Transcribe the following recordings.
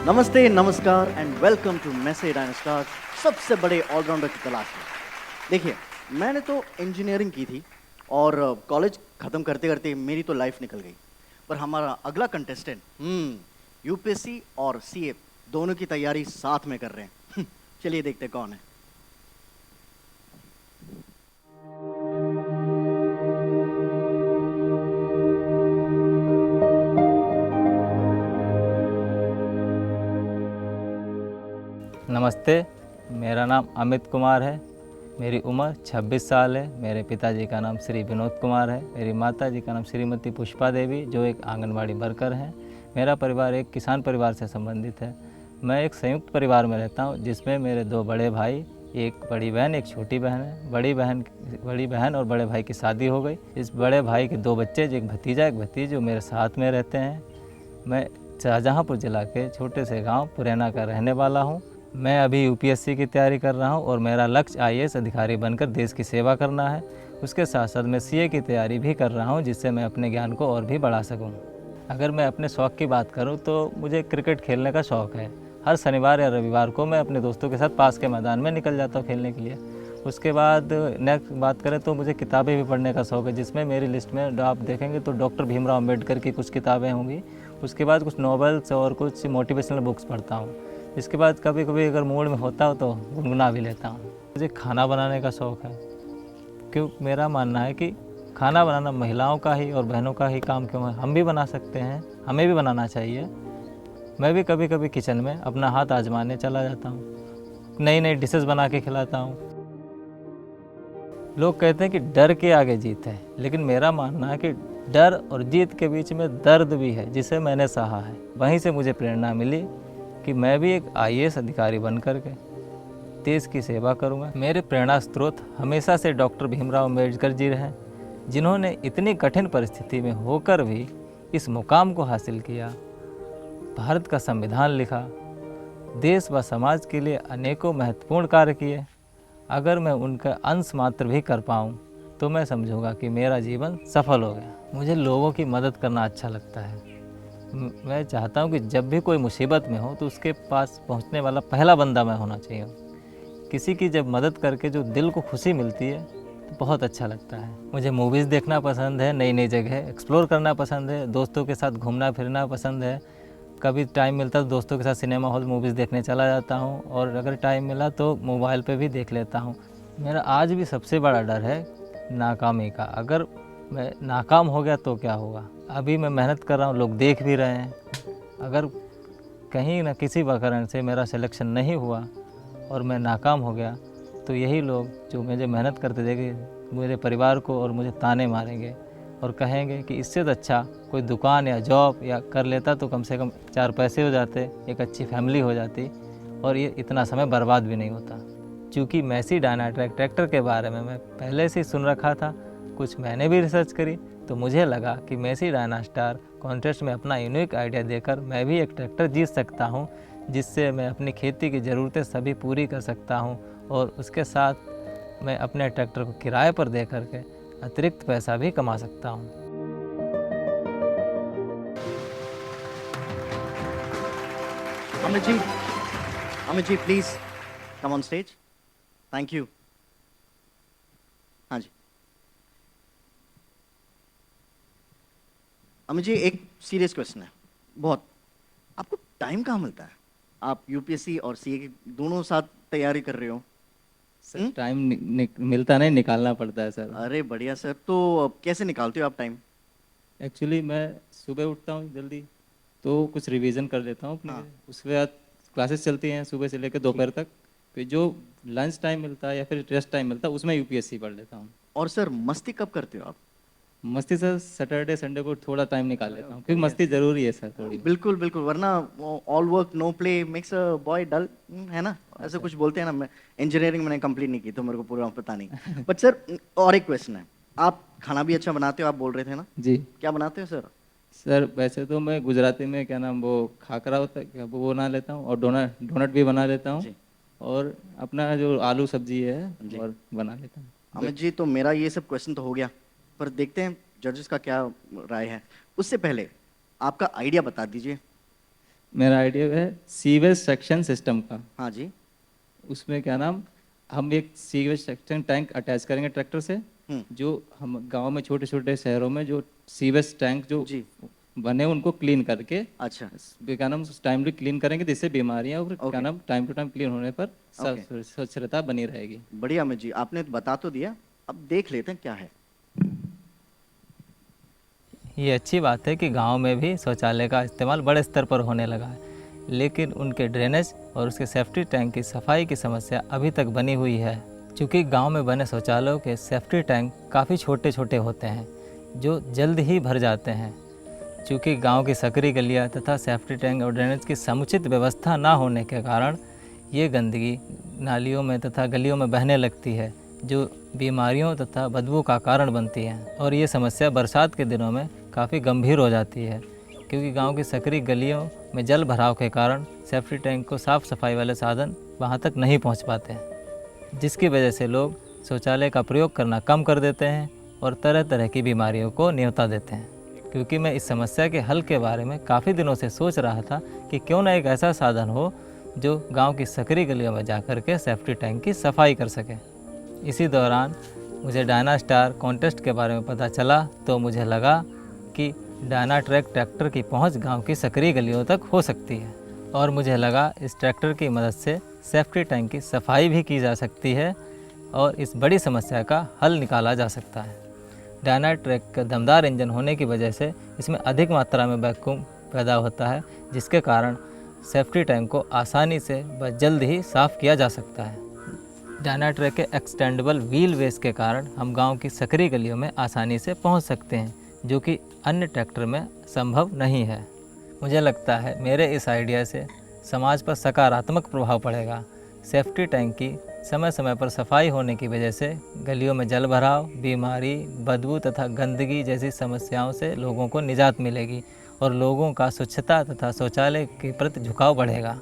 नमस्ते, नमस्कार and welcome to message and stars, सबसे बड़े ऑलराउंडर की तलाश में। देखिए, मैंने तो इंजीनियरिंग की थी और कॉलेज ख़त्म करते करते मेरी तो लाइफ निकल गई। पर हमारा अगला कंटेस्टेंट यूपीएससी और सीए दोनों की तैयारी साथ में कर रहे हैं। चलिए देखते कौन है। नमस्ते, मेरा नाम अमित कुमार है। मेरी उम्र 26 साल है। मेरे पिताजी का नाम श्री विनोद कुमार है। मेरी माताजी का नाम श्रीमती पुष्पा देवी, जो एक आंगनवाड़ी वर्कर हैं। मेरा परिवार एक किसान परिवार से संबंधित है। मैं एक संयुक्त परिवार में रहता हूं, जिसमें मेरे 2 बड़े भाई, एक बड़ी बहन, एक छोटी बहन है। बड़ी बहन और बड़े भाई की शादी हो गई। इस बड़े भाई के 2 बच्चे, एक भतीजा एक भतीजी, जो मेरे साथ में रहते हैं। मैं शाहजहाँपुर ज़िला के छोटे से गांव पुरैना का रहने वाला हूं। मैं अभी यूपीएससी की तैयारी कर रहा हूं और मेरा लक्ष्य आईएएस अधिकारी बनकर देश की सेवा करना है। उसके साथ साथ मैं सीए की तैयारी भी कर रहा हूं, जिससे मैं अपने ज्ञान को और भी बढ़ा सकूं। अगर मैं अपने शौक़ की बात करूं तो मुझे क्रिकेट खेलने का शौक़ है। हर शनिवार या रविवार को मैं अपने दोस्तों के साथ पास के मैदान में निकल जाता हूं खेलने के लिए। उसके बाद नेक्स्ट बात करें तो मुझे किताबें भी पढ़ने का शौक़ है, जिसमें मेरी लिस्ट में आप देखेंगे तो डॉक्टर भीमराव अम्बेडकर की कुछ किताबें होंगी। उसके बाद कुछ नॉवेल्स और कुछ मोटिवेशनल बुक्स पढ़ता हूँ। इसके बाद कभी कभी अगर मूड में होता हो तो गुनगुना भी लेता हूँ। मुझे खाना बनाने का शौक़ है, क्यों मेरा मानना है कि खाना बनाना महिलाओं का ही और बहनों का ही काम क्यों है। हम भी बना सकते हैं, हमें भी बनाना चाहिए। मैं भी कभी कभी किचन में अपना हाथ आजमाने चला जाता हूँ, नई नई डिशेस बना के खिलाता हूँ। लोग कहते हैं कि डर के आगे जीत है, लेकिन मेरा मानना है कि डर और जीत के बीच में दर्द भी है, जिसे मैंने सहा है। वहीं से मुझे प्रेरणा मिली कि मैं भी एक आईएएस अधिकारी बनकर के देश की सेवा करूंगा। मेरे प्रेरणा स्रोत हमेशा से डॉक्टर भीमराव अम्बेडकर जी रहे, जिन्होंने इतनी कठिन परिस्थिति में होकर भी इस मुकाम को हासिल किया। भारत का संविधान लिखा, देश व समाज के लिए अनेकों महत्वपूर्ण कार्य किए। अगर मैं उनका अंश मात्र भी कर पाऊँ तो मैं समझूंगा कि मेरा जीवन सफल हो गया। मुझे लोगों की मदद करना अच्छा लगता है। मैं चाहता हूं कि जब भी कोई मुसीबत में हो तो उसके पास पहुंचने वाला पहला बंदा मैं होना चाहिए। किसी की जब मदद करके जो दिल को खुशी मिलती है तो बहुत अच्छा लगता है। मुझे मूवीज़ देखना पसंद है, नई नई जगह एक्सप्लोर करना पसंद है, दोस्तों के साथ घूमना फिरना पसंद है। कभी टाइम मिलता है तो दोस्तों के साथ सिनेमा हॉल मूवीज़ देखने चला जाता हूँ, और अगर टाइम मिला तो मोबाइल पे भी देख लेता हूँ। मेरा आज भी सबसे बड़ा डर है नाकामी का। अगर मैं नाकाम हो गया तो क्या होगा। अभी मैं मेहनत कर रहा हूँ, लोग देख भी रहे हैं। अगर कहीं ना किसी कारण से मेरा सिलेक्शन नहीं हुआ और मैं नाकाम हो गया तो यही लोग जो मुझे मेहनत करते देखे मेरे परिवार को और मुझे ताने मारेंगे और कहेंगे कि इससे तो अच्छा कोई दुकान या जॉब या कर लेता तो कम से कम 4 पैसे हो जाते, एक अच्छी फैमिली हो जाती और ये इतना समय बर्बाद भी नहीं होता। चूँकि मैसी डायनाट्रैक ट्रैक्टर के बारे में मैं पहले से ही सुन रखा था, कुछ मैंने भी रिसर्च करी तो मुझे लगा कि मैसी डायनास्टार कॉन्टेस्ट में अपना यूनिक आइडिया देकर मैं भी एक ट्रैक्टर जीत सकता हूँ, जिससे मैं अपनी खेती की ज़रूरतें सभी पूरी कर सकता हूँ और उसके साथ मैं अपने ट्रैक्टर को किराए पर दे करके अतिरिक्त पैसा भी कमा सकता हूँ। Amit ji, Amit ji please come on stage. Thank you. हाँ जी, अमित जी एक सीरियस क्वेश्चन है बहुत। आपको टाइम कहाँ मिलता है? आप यूपीएससी और सीए की दोनों साथ तैयारी कर रहे हो। सर टाइम मिलता नहीं, निकालना पड़ता है सर। अरे बढ़िया सर, तो कैसे निकालते हो आप टाइम? एक्चुअली मैं सुबह उठता हूँ जल्दी, तो कुछ रिवीजन कर लेता हूँ अपने। हाँ, उसके बाद क्लासेस चलती हैं सुबह से लेकर दोपहर तक। फिर जो लंच टाइम मिलता है या फिर रेस्ट टाइम मिलता है उसमें यूपीएससी पढ़ लेता हूँ। और सर मस्ती कब करते हो आप? मस्ती सर सैटरडे संडे को थोड़ा टाइम निकाल लेता हूँ, क्योंकि मस्ती ज़रूरी है सर थोड़ी। बिल्कुल बिल्कुल, वरना all work no play makes a boy dull, है ना? ऐसे कुछ बोलते हैं ना। मैं इंजीनियरिंग मैंने कंप्लीट नहीं की तो मेरे को पूरा पता नहीं। बट सर और एक क्वेश्चन है, आप खाना भी अच्छा बनाते हो, आप बोल रहे थे ना? जी क्या बनाते हो सर? सर, वैसे तो मैं गुजराती में क्या नाम वो खाकरा होता है क्या, वो बना लेता हूँ, और डोनट डोनट भी बना लेता हूँ, जी और अपना जो आलू सब्जी है जी। और बना लेता हूँ। अमित जी, तो मेरा ये सब क्वेश्चन तो हो गया, पर देखते हैं जजेस का क्या राय है। उससे पहले आपका आइडिया बता दीजिए। मेरा आइडिया है सीवेज सेक्शन सिस्टम का। हाँ जी। उसमें क्या नाम, हम एक सीवेज सेक्शन टैंक अटैच करेंगे ट्रैक्टर से। हम्म। जो हम गांव में छोटे छोटे शहरों में जो सीवेज टैंक जो जी। बने उनको क्लीन करके, अच्छा। क्या नाम, टाइमली क्लीन करेंगे जिससे बीमारियां और क्या ओके। नाम टाइम टू टाइम क्लीन होने पर ओके। स्वच्छता बनी रहेगी। बढ़िया अमित जी, आपने बता तो दिया, अब देख लेते हैं क्या है। ये अच्छी बात है कि गांव में भी शौचालय का इस्तेमाल बड़े स्तर पर होने लगा है, लेकिन उनके ड्रेनेज और उसके सेफ्टी टैंक की सफाई की समस्या अभी तक बनी हुई है। क्योंकि गांव में बने शौचालयों के सेफ्टी टैंक काफ़ी छोटे छोटे होते हैं जो जल्द ही भर जाते हैं। चूँकि गांव की सकरी गलियां तथा सेफ्टी टैंक और ड्रेनेज की समुचित व्यवस्था ना होने के कारण ये गंदगी नालियों में तथा गलियों में बहने लगती है, जो बीमारियों तथा बदबू का कारण बनती है। और ये समस्या बरसात के दिनों में काफ़ी गंभीर हो जाती है, क्योंकि गांव की सकरी गलियों में जल भराव के कारण सेफ्टी टैंक को साफ़ सफाई वाले साधन वहां तक नहीं पहुंच पाते हैं, जिसकी वजह से लोग शौचालय का प्रयोग करना कम कर देते हैं और तरह तरह की बीमारियों को न्योता देते हैं। क्योंकि मैं इस समस्या के हल के बारे में काफ़ी दिनों से सोच रहा था कि क्यों ना एक ऐसा साधन हो जो गांव की सकरी गलियों में जाकर के सेफ्टी टैंक की सफाई कर सके। इसी दौरान मुझे डायना स्टार कॉन्टेस्ट के बारे में पता चला, तो मुझे लगा कि डायना ट्रैक ट्रैक्टर की पहुंच गांव की सकरी गलियों तक हो सकती है, और मुझे लगा इस ट्रैक्टर की मदद से सेफ्टी टैंक की सफाई भी की जा सकती है और इस बड़ी समस्या का हल निकाला जा सकता है। डायना ट्रैक का दमदार इंजन होने की वजह से इसमें अधिक मात्रा में वैक्यूम पैदा होता है, जिसके कारण सेफ्टी टैंक को आसानी से व जल्द ही साफ़ किया जा सकता है। डायना ट्रैक के एक्सटेंडेबल व्हील बेस के कारण हम गांव की सकरी गलियों में आसानी से पहुंच सकते हैं, जो कि अन्य ट्रैक्टर में संभव नहीं है। मुझे लगता है मेरे इस आइडिया से समाज पर सकारात्मक प्रभाव पड़ेगा। सेफ्टी टैंक की समय समय पर सफाई होने की वजह से गलियों में जल भराव, बीमारी, बदबू तथा गंदगी जैसी समस्याओं से लोगों को निजात मिलेगी और लोगों का स्वच्छता तथा शौचालय के प्रति झुकाव बढ़ेगा।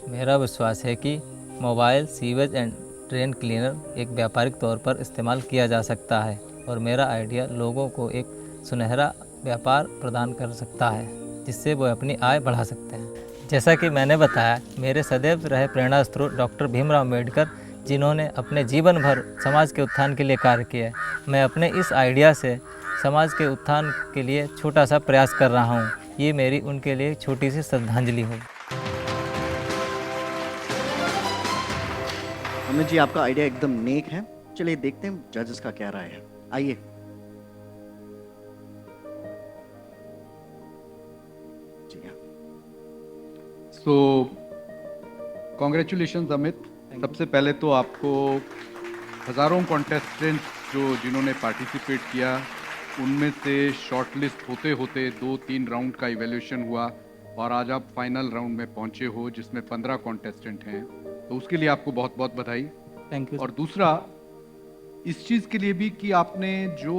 मेरा विश्वास है कि mobile sewage and drain cleaner एक व्यापारिक तौर पर इस्तेमाल किया जा सकता है, और मेरा आइडिया लोगों को एक सुनहरा व्यापार प्रदान कर सकता है, जिससे वो अपनी आय बढ़ा सकते हैं। जैसा कि मैंने बताया, मेरे सदैव रहे प्रेरणा स्रोत डॉक्टर भीमराव अम्बेडकर, जिन्होंने अपने जीवन भर समाज के उत्थान के लिए कार्य किया है। मैं अपने इस आइडिया से समाज के उत्थान के लिए छोटा सा प्रयास कर रहा हूँ। ये मेरी उनके लिए छोटी सी श्रद्धांजलि हो। अमित जी, आपका आइडिया एकदम नेक है। चलिए देखते हैं जजेस का क्या राय है। आइए। जी हाँ। So congratulation Amit. सबसे पहले तो आपको हज़ारों कॉन्टेस्टेंट जिन्होंने पार्टिसिपेट किया, उनमें से शॉर्ट लिस्ट होते होते 2-3 राउंड का इवैल्यूएशन हुआ और आज आप फाइनल राउंड में पहुंचे हो, जिसमें 15 कॉन्टेस्टेंट हैं, तो उसके लिए आपको बहुत बहुत बधाई। Thank you. और दूसरा इस चीज़ के लिए भी कि आपने जो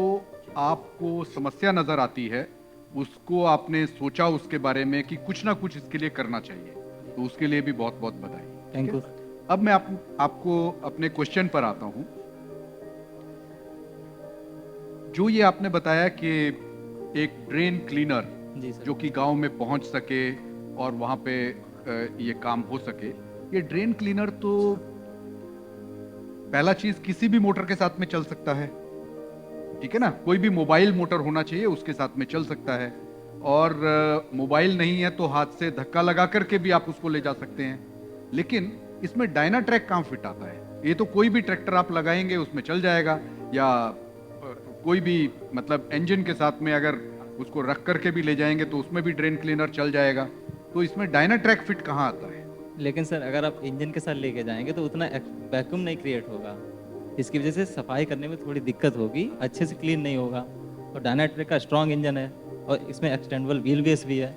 आपको समस्या नज़र आती है उसको आपने सोचा उसके बारे में कि कुछ ना कुछ इसके लिए करना चाहिए, तो उसके लिए भी बहुत बहुत बधाई। Thank you. अब मैं आपको अपने क्वेश्चन पर आता हूं। जो ये आपने बताया कि एक ड्रेन क्लीनर जी सर। जो कि गांव में पहुंच सके और वहां पे ये काम हो सके, ये ड्रेन क्लीनर तो पहला चीज किसी भी मोटर के साथ में चल सकता है, ठीक है ना। कोई भी मोबाइल मोटर होना चाहिए, उसके साथ में चल सकता है। और मोबाइल नहीं है तो हाथ से धक्का लगा करके भी आप उसको ले जा सकते हैं। लेकिन इसमें डायना ट्रैक कहाँ फिट आता है? ये तो कोई भी ट्रैक्टर आप लगाएंगे उसमें चल जाएगा, या कोई भी मतलब इंजन के साथ में अगर उसको रख करके भी ले जाएंगे तो उसमें भी ड्रेन क्लीनर चल जाएगा। तो इसमें डायना ट्रैक फिट कहाँ आता है? लेकिन सर, अगर आप इंजन के साथ लेके जाएंगे तो उतना वैक्यूम नहीं क्रिएट होगा, इसकी वजह से सफाई करने में थोड़ी दिक्कत होगी, अच्छे से क्लीन नहीं होगा। और डायना ट्रैक का स्ट्रॉन्ग इंजन है और इसमें एक्सटेंडेबल व्हील बेस भी है,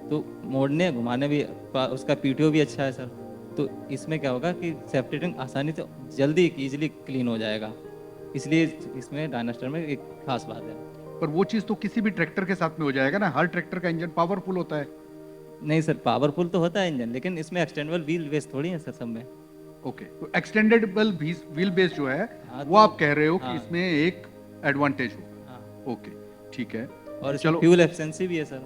तो मोड़ने घुमाने भी उसका पीटीओ भी अच्छा है सर। तो इसमें क्या होगा कि सेफ्टी टैंक आसानी से जल्दी ईजिली क्लीन हो जाएगा, इसलिए इसमें डायनास्टर में एक खास बात है। पर वो चीज़ तो किसी भी ट्रैक्टर के साथ में हो जाएगा ना, हर ट्रैक्टर का इंजन पावरफुल होता है। नहीं सर, पावरफुल तो होता है इंजन, लेकिन इसमें एक्सटेंडेबल व्हील बेस थोड़ी है सर सब में। ओके, तो एक्सटेंडेबल व्हील बेस जो है हाँ, वो आप कह रहे हो कि हाँ। इसमें एक एडवांटेज होगा। हाँ। ओके, ठीक है। और इसमें चलो। फ्यूल एफिशिएंसी भी है सर।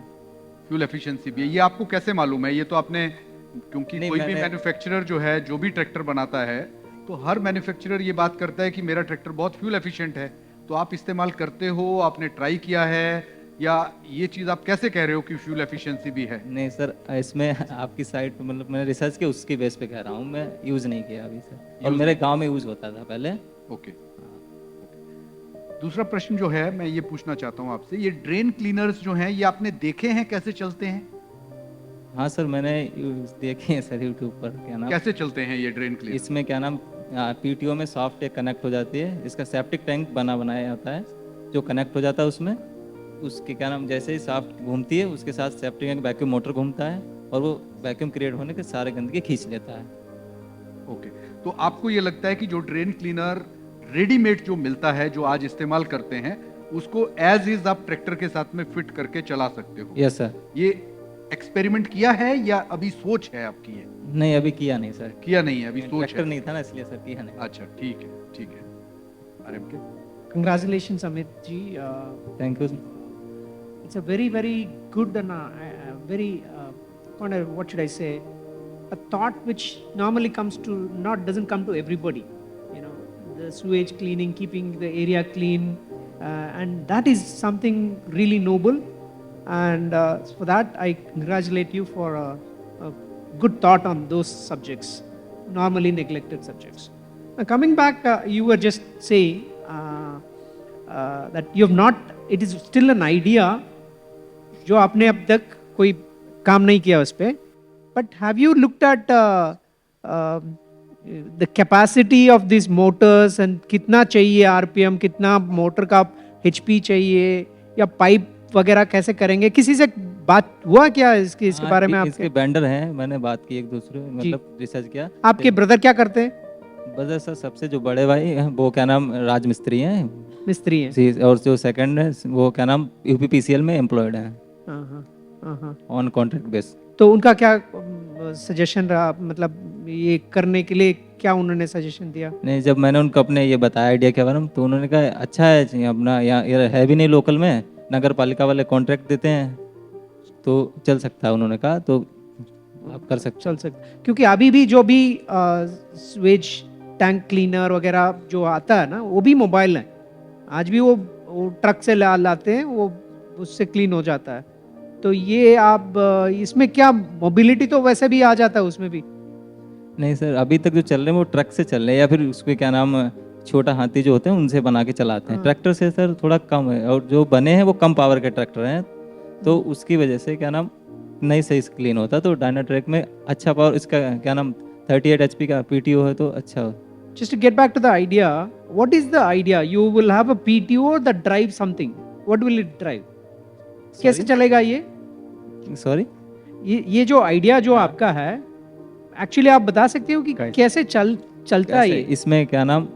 फ्यूल एफिशिएंसी भी है, ये आपको कैसे मालूम है? ये तो आपने, क्योंकि नहीं, कोई भी मैंने- मैन्युफैक्चरर जो है, जो भी ट्रैक्टर बनाता है, तो हर मैन्युफैक्चरर ये बात करता है कि मेरा ट्रैक्टर बहुत फ्यूल एफिशिएंट है। तो आप इस्तेमाल करते हो, आपने ट्राई किया है, या ये चीज आप कैसे कह रहे हो कि फ्यूल एफिशिएंसी भी है? नहीं सर, इसमें आपकी साइट पे मतलब मैंने रिसर्च किया उसकी बेस पे कह रहा हूँ, मैं यूज़ नहीं किया अभी सर, और Use मेरे गांव में यूज़ होता था पहले। ओके। दूसरा प्रश्न जो है मैं ये पूछना चाहता हूँ आपसे, ये ड्रेन क्लीनर्स जो हैं, ये आपने देखे हैं कैसे चलते हैं? हाँ सर, मैंने देखे हैं सर यूट्यूब पर, क्या नाम, कैसे चलते हैं ये ड्रेन क्लीनर? इसमें क्या नाम, पीटीओ में सॉफ्ट एक कनेक्ट हो जाती है, इसका सेप्टिक टैंक बनाया जाता है जो कनेक्ट हो जाता है उसमें, उसके क्या नाम, जैसे ही सॉफ्ट घूमती है उसके साथ सेप्टिक टैंक वैक्यूम मोटर घूमता है और वो वैक्यूम क्रिएट होने के सारे गंदगी खींच लेता है। ओके, तो आपको ये लगता है कि जो ड्रेन क्लीनर रेडीमेड जो मिलता है, जो आज इस्तेमाल करते हैं, उसको एज इज आप ट्रैक्टर के साथ में फिट करके चला सकते हो? Yes sir. ये एक्सपेरिमेंट किया है या अभी सोच है आपकी? है नहीं, अभी किया नहीं सर, किया नहीं है, अभी सोच ट्रैक्टर है। नहीं था ना इसलिए सर किया नहीं। अच्छा, ठीक है, ठीक है। अरे के Congratulations, Amit ji. Thank you. It's a very, very good and very, what should I say, a thought which normally comes to, not doesn't come to everybody. You know, the sewage cleaning, keeping the area clean, and that is something really noble. And for that, I congratulate you for a good thought on those subjects, normally neglected subjects. Now, coming back, you were just saying that you have not, it is still an idea जो आपने अब तक कोई काम नहीं किया उस पर, but have you looked at the capacity of this Motors and कितना चाहिए आरपीएम, कितना मोटर का एचपी चाहिए, या पाइप वगैरह कैसे करेंगे? किसी से बात हुआ क्या इसके हाँ, बारे में? इसके वेंडर हैं, मैंने बात की एक दूसरे, मतलब रिसर्च किया। आपके ब्रदर क्या करते हैं? ब्रदर सर, सबसे जो बड़े भाई हैं वो क्या नाम राजमिस्त्री हैं मिस्त्री हैं। जी, और जो सेकंड है वो क्या नाम यूपीपीसीएल में एम्प्लॉयड हैं ऑन कॉन्ट्रैक्ट बेस। तो उनका क्या सजेशन रहा, मतलब ये करने के लिए क्या उन्होंने सजेशन दिया? नहीं, जब मैंने उनको अपने ये बताया आइडिया के बारे में, तो उन्होंने कहा अच्छा है जी, अपना यहाँ ये है भी नहीं लोकल में, नगर पालिका वाले कॉन्ट्रैक्ट देते हैं तो चल सकता है। उन्होंने कहा तो आप कर सकते। चल सकते, क्योंकि अभी भी जो भी स्वेज टैंक क्लीनर वगैरह जो आता है ना, वो भी मोबाइल है। आज भी वो ट्रक से लाते हैं, वो उससे क्लीन हो जाता है। तो ये आप इसमें क्या मोबिलिटी तो वैसे भी आ जाता है उसमें भी? नहीं सर, अभी तक जो चल रहे हैं वो ट्रक से चल रहे हैं, या फिर उसके क्या नाम छोटा हाथी जो होते हैं उनसे बना के चलाते हैं। ट्रैक्टर से सर थोड़ा कम है, और जो बने हैं वो कम पावर के ट्रैक्टर हैं, तो उसकी वजह से क्या नाम नहीं सही क्लीन होता। तो डायनाट्रैक में अच्छा पावर, इसका क्या नाम 38 HP का पीटीओ है तो अच्छा हो। Just to get back to the idea, what is the idea? You will have a PTO that drives something. What will it drive? कैसे चलेगा ये? सॉरी, ये जो आइडिया जो आपका है, एक्चुअली आप बता सकते हो कि कैसे चलता है ये? इसमें क्या नाम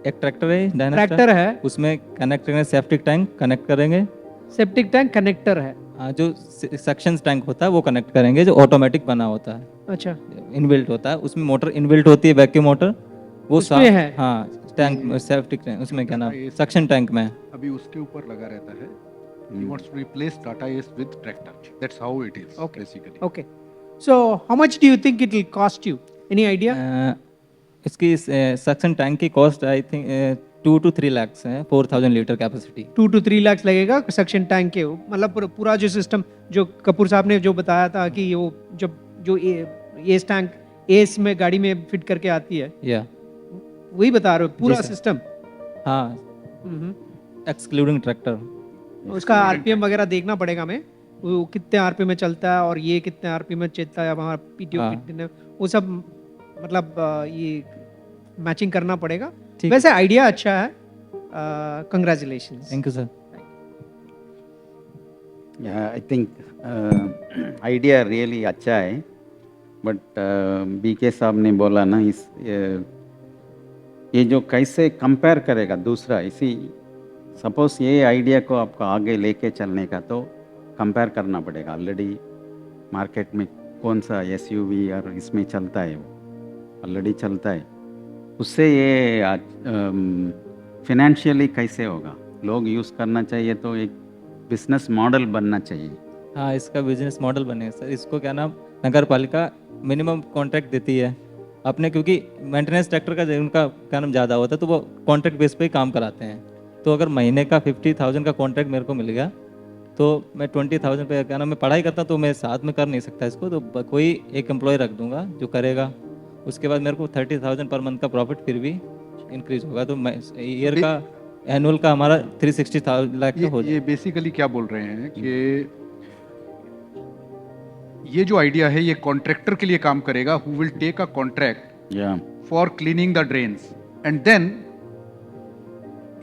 एक ट्रैक्टर है, ट्रैक्टर है, उसमें कनेक्ट करेंगे, सेप्टिक टैंक कनेक्ट करेंगे, सेप्टिक टैंक कनेक्टर है। जो सक्शन टैंक होता है वो कनेक्ट करेंगे, जो ऑटोमेटिक बना होता है, अच्छा, इनबिल्ट होता है, उसमें मोटर इनबिल्ट होती है, वैक्यूम मोटर वो उसमें है। हाँ, टैंक सेप्टिक टैंक, उसमें क्या नाम सक्शन टैंक में अभी उसके ऊपर लगा रहता है। He wants to replace Tata Ace with tractor. That's how it is. Okay. Basically. Okay. So how much do you think it will cost you? Any idea? इसकी सक्शन टैंक की cost I think 2 to 3 lakhs है, 4000 litre capacity. 2 to 3 lakh लगेगा suction tank के, मतलब पूरा जो system जो कपूर साहब ने जो बताया था कि वो जब जो एस टैंक एस में गाड़ी में फिट करके आती है, या वही बता रहे हो पूरा जी सर। सिस्टम? हाँ, एक्सक्लूडिंग ट्रैक्टर। उसका आरपीएम वगैरह देखना पड़ेगा हमें, वो कितने आरपीएम में चलता है और ये कितने आरपीएम में चलता है, हमारा पीटीओ हाँ। कितने, वो सब मतलब ये मैचिंग करना पड़ेगा। ठीक। वैसे आइडिया अच्छा है, congratulations. Thank you sir. I think idea really अच्छा है, बट बीके साहब ने बोला ना, ये जो कैसे कंपेयर करेगा दूसरा, इसी सपोज ये आइडिया को आपको आगे लेके चलने का तो कंपेयर करना पड़ेगा। ऑलरेडी मार्केट में कौन सा एसयूवी और इसमें चलता है, वो ऑलरेडी चलता है, उससे ये फाइनेंशियली कैसे होगा? लोग यूज़ करना चाहिए तो एक बिजनेस मॉडल बनना चाहिए। हाँ, इसका बिजनेस मॉडल बने सर। इसको क्या नाम, नगर पालिका मिनिमम कॉन्ट्रैक्ट देती है अपने, क्योंकि मेंटेनेंस ट्रैक्टर का उनका क्या नाम ज़्यादा होता है, तो वो कॉन्ट्रैक्ट बेस पे ही काम कराते हैं। तो अगर महीने का 50,000 का कॉन्ट्रैक्ट मेरे को मिल गया, तो मैं 20,000 पे क्या नाम, मैं पढ़ाई करता तो मैं साथ में कर नहीं सकता इसको, तो कोई एक एम्प्लॉय रख दूंगा जो करेगा। उसके बाद मेरे को 30,000 पर मंथ का प्रॉफिट फिर भी इंक्रीज होगा। तो मैं ईयर का एनुअल का हमारा 360 लाख का हो ये बेसिकली क्या बोल रहे हैं कि ये जो आइडिया है ये कॉन्ट्रैक्टर के लिए काम करेगा, who will take a contract Yeah. For cleaning the drains and then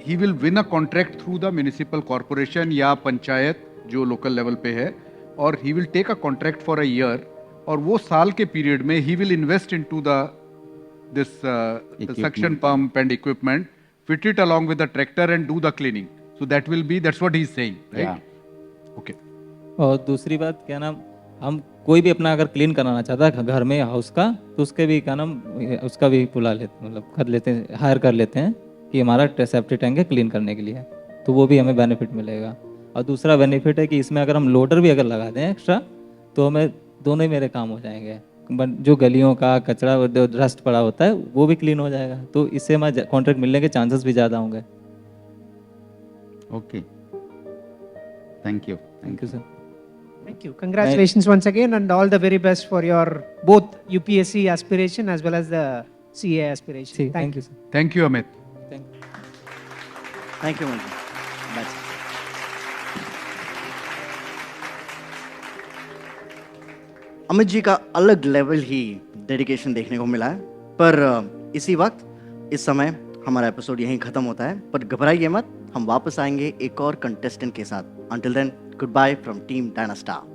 he will win a contract through the municipal corporation या पंचायत जो लोकल लेवल पे है, और he will take a contract for a year, और वो साल के period में he will invest into the this suction pump and equipment, fit it along with the tractor and do the cleaning. So that's what he's saying, right? Yeah. Okay. और दूसरी बात क्या नाम, हम कोई भी अपना अगर क्लीन कराना चाहता है घर में हाउस का, तो उसके भी क्या नाम, उसका भी बुला लेते, मतलब कर लेते हैं, हायर कर लेते हैं कि हमारा सेफ्टी टैंक है क्लीन करने के लिए, तो वो भी हमें बेनिफिट मिलेगा। और दूसरा बेनिफिट है कि इसमें अगर हम लोडर भी अगर लगा दें एक्स्ट्रा, तो हमें दोनों ही मेरे काम हो जाएंगे। जो गलियों का कचरा डस्ट पड़ा होता है वो भी क्लीन हो जाएगा, तो इससे हमारे कॉन्ट्रैक्ट मिलने के चांसेस भी ज़्यादा होंगे। Okay. Thank you. Thank you sir. Thank you. Congratulations once again, and all the very best for your both UPSC aspiration as well as the CA aspiration. ठीक, thank you sir. Thank you, Amit. Thank you Manju. That's it. Amit ji का अलग level ही dedication देखने को मिला है, पर इसी वक्त इस समय हमारा एपिसोड यहीं खत्म होता है। पर घबराइए मत, हम वापस आएंगे एक और कंटेस्टेंट के साथ। Until then, good bye from team डायनास्टार।